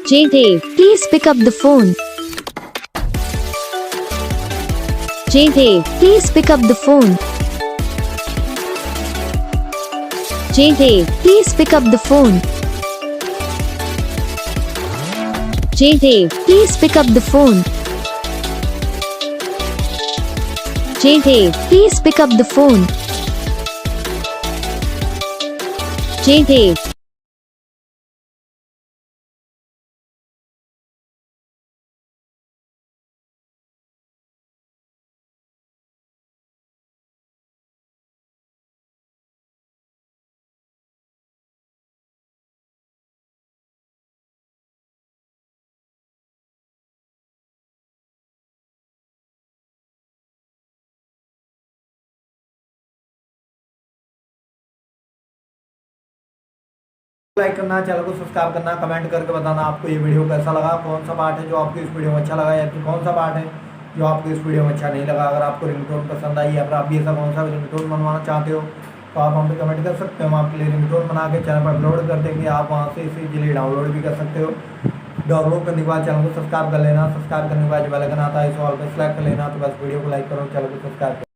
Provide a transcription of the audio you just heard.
Jaydev, please pick up the phone. Jaydev, please pick up the phone. Jaydev, please pick up the phone. Jaydev, please pick up the phone. Jaydev, please pick up the phone. Jaydev. Like करना, channel को subscribe करना, comment करके बताना आपको ये video कैसा लगा, कौन सा पार्ट है जो आपको इस वीडियो में अच्छा लगा या फिर कौन सा पार्ट है जो आपको इस वीडियो में अच्छा नहीं लगा। अगर आपको रिंगटोन पसंद आई या फिर आप भी ऐसा कौन सा रिंगटोन बनवाना चाहते हो तो आप हम पे कमेंट कर सकते हो। हम आपके लिए रिंगटोन बना के चैनल पर अपलोड कर देंगे, आप वहाँ से इसे इजीली डाउनलोड भी कर सकते हो। डाउनलोड करने के बाद चैनल को सब्सक्राइब कर लेना, सब्सक्राइब करने के बाद जो बेल आइकन आता है इसे ऑल पे सेलेक्ट कर लेना। तो बस वीडियो को लाइक करो, चैनल को सब्सक्राइब